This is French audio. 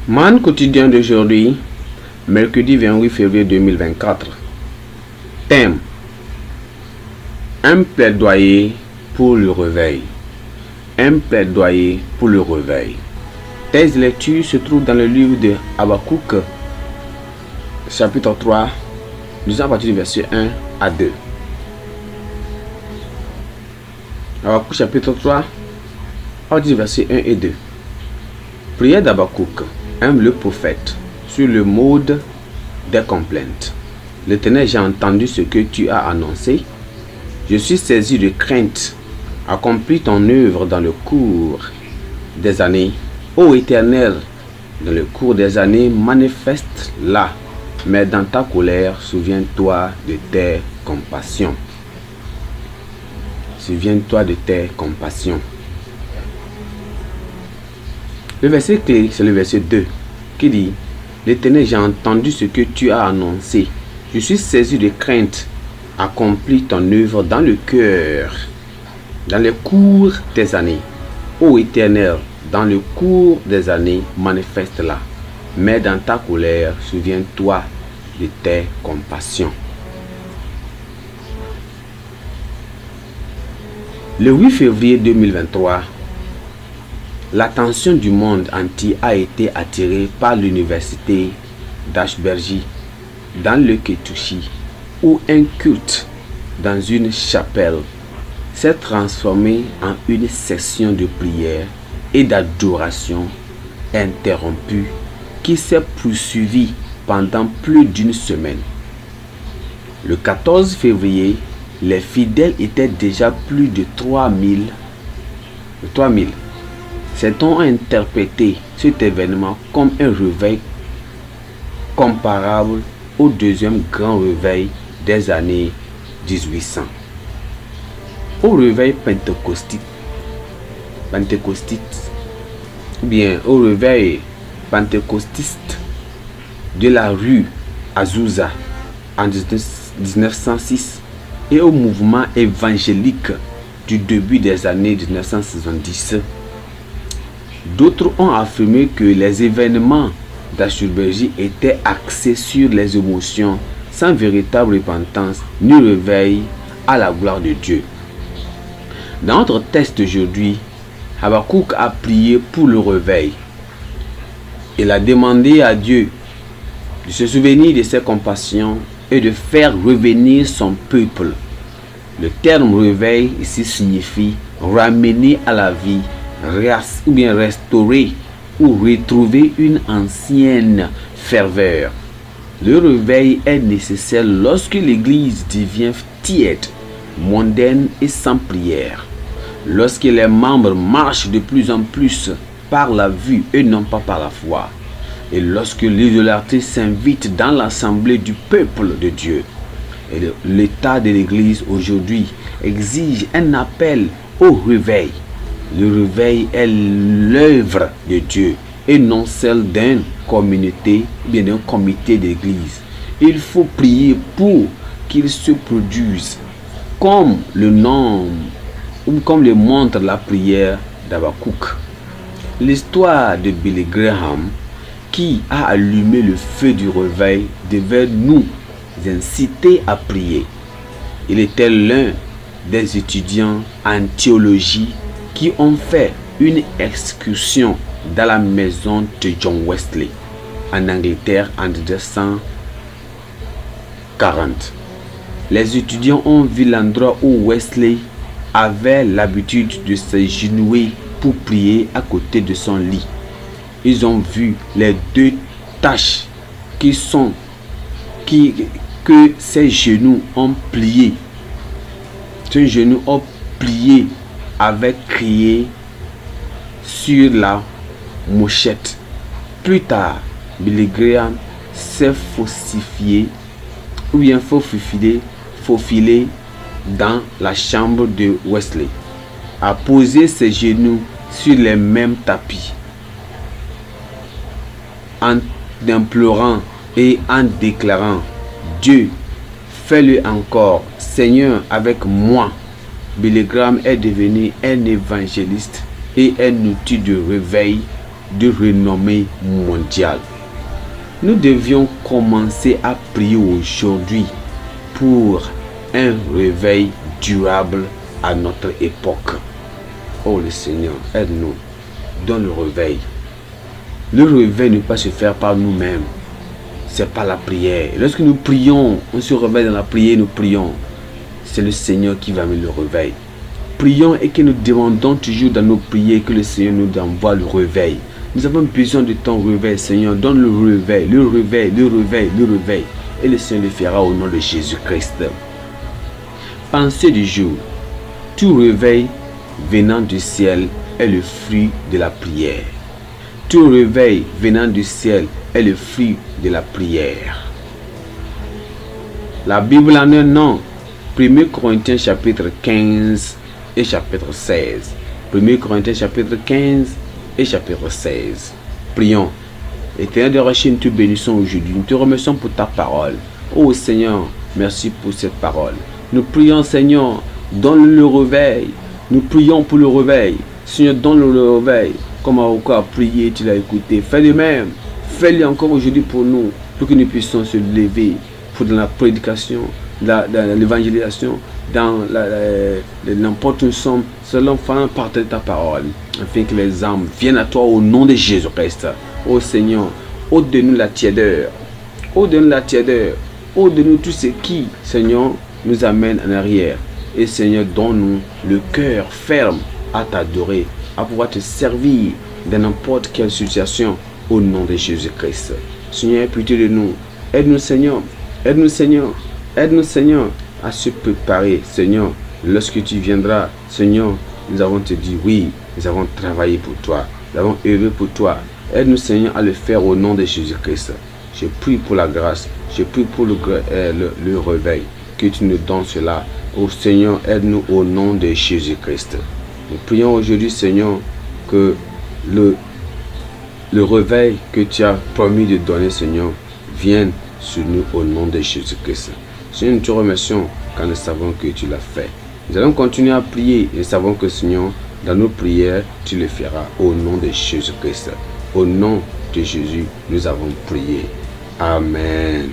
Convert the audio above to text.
Man quotidien d'aujourd'hui, mercredi 28 février 2024. Thème: un plaidoyer pour le réveil. Un plaidoyer pour le réveil. Thèse de lecture se trouve dans le livre de Habakkuk, chapitre 3, lisons à partir du verset 1 à 2. Habakkuk chapitre 3, à partir du verset 1 et 2. Prière d'Habakkuk, le prophète, sur le mode des complaintes. L'Éternel, j'ai entendu ce que tu as annoncé. Je suis saisi de crainte. Accomplis ton œuvre dans le cours des années. Ô Éternel, dans le cours des années, manifeste-la. Mais dans ta colère, souviens-toi de tes compassions. Souviens-toi de tes compassions. Le verset clé, c'est le verset 2, qui dit: L'Éternel, j'ai entendu ce que tu as annoncé. Je suis saisi de crainte. Accomplis ton œuvre dans le cœur, dans le cours des années. Ô Éternel, dans le cours des années, manifeste-la. Mais dans ta colère, souviens-toi de tes compassions. Le 8 février 2023, l'attention du monde entier a été attirée par l'université d'Ashbergi dans le Kentucky, où un culte dans une chapelle s'est transformé en une session de prière et d'adoration interrompue qui s'est poursuivie pendant plus d'une semaine. Le 14 février, les fidèles étaient déjà plus de 3000. Certains ont interprété cet événement comme un réveil comparable au deuxième grand réveil des années 1800. Au réveil pentecostite, ou bien au réveil pentecostiste de la rue Azusa en 1906 et au mouvement évangélique du début des années 1970. D'autres ont affirmé que les événements d'Ashbergi étaient axés sur les émotions sans véritable repentance ni réveil à la gloire de Dieu. Dans notre texte d'aujourd'hui, Habakkuk a prié pour le réveil. Il a demandé à Dieu de se souvenir de ses compassions et de faire revenir son peuple. Le terme réveil ici signifie ramener à la vie, ou bien restaurer ou retrouver une ancienne ferveur. Le réveil est nécessaire lorsque l'Église devient tiède, mondaine et sans prière. Lorsque les membres marchent de plus en plus par la vue et non pas par la foi. Et lorsque l'idolâtrie s'invite dans l'assemblée du peuple de Dieu. Et l'état de l'Église aujourd'hui exige un appel au réveil. Le réveil est l'œuvre de Dieu et non celle d'une communauté ou bien d'un comité d'église. Il faut prier pour qu'il se produise comme le montre la prière d'Habakkuk. L'histoire de Billy Graham qui a allumé le feu du réveil devait nous inciter à prier. Il était l'un des étudiants en théologie qui ont fait une excursion dans la maison de John Wesley en Angleterre en 1940. Les étudiants ont vu l'endroit où Wesley avait l'habitude de s'agenouiller pour prier à côté de son lit. Ils ont vu les deux taches que ses genoux ont plié. Ses genoux ont plié avec crié sur la mouchette. Plus tard, Billy Graham s'est faufilé dans la chambre de Wesley, a posé ses genoux sur les mêmes tapis, en implorant et en déclarant: Dieu, fais-le encore, Seigneur, avec moi. Billy Graham est devenu un évangéliste et un outil de réveil de renommée mondiale. Nous devions commencer à prier aujourd'hui pour un réveil durable à notre époque. Oh le Seigneur, aide-nous dans le réveil. Le réveil ne peut pas se faire par nous-mêmes. C'est par la prière. Lorsque nous prions, on se réveille dans la prière, nous prions. C'est le Seigneur qui va mettre le réveil. Prions et que nous demandons toujours dans nos prières que le Seigneur nous envoie le réveil. Nous avons besoin de ton réveil, Seigneur. Donne le réveil, le réveil, le réveil, le réveil. Et le Seigneur le fera au nom de Jésus-Christ. Pensée du jour. Tout réveil venant du ciel est le fruit de la prière. Tout réveil venant du ciel est le fruit de la prière. La Bible en un nom. 1 Corinthiens chapitre 15 et chapitre 16. 1 Corinthiens chapitre 15 et chapitre 16. Prions. Éternel de Rachid, nous te bénissons aujourd'hui. Nous te remercions pour ta parole. Oh Seigneur, merci pour cette parole. Nous prions, Seigneur, donne le réveil. Nous prions pour le réveil. Seigneur, donne le réveil. Comme Aouka a prié, tu l'as écouté. Fais de même. Fais-le encore aujourd'hui pour nous, pour que nous puissions se lever pour dans la prédication, dans l'évangélisation, dans n'importe où nous sommes, selon partager ta parole, afin que les âmes viennent à toi au nom de Jésus-Christ. Ô Seigneur, ôte de nous la tiédeur, ôte de nous la tiédeur, ôte de nous tout ce qui, Seigneur, nous amène en arrière. Et Seigneur, donne-nous le cœur ferme à t'adorer, à pouvoir te servir dans n'importe quelle situation au nom de Jésus-Christ. Seigneur, pitié de nous. Aide-nous, Seigneur. Aide-nous, Seigneur. Aide-nous, Seigneur, à se préparer, Seigneur. Lorsque tu viendras, Seigneur, nous avons te dit oui, nous avons travaillé pour toi, nous avons œuvré pour toi. Aide-nous, Seigneur, à le faire au nom de Jésus-Christ. Je prie pour la grâce, je prie pour le réveil, que tu nous donnes cela. Oh Seigneur, aide-nous au nom de Jésus-Christ. Nous prions aujourd'hui, Seigneur, que le réveil que tu as promis de donner, Seigneur, vienne sur nous au nom de Jésus-Christ. Seigneur, nous te remercions car nous savons que tu l'as fait. Nous allons continuer à prier et nous savons que, Seigneur, dans nos prières, tu le feras au nom de Jésus-Christ. Au nom de Jésus, nous avons prié. Amen.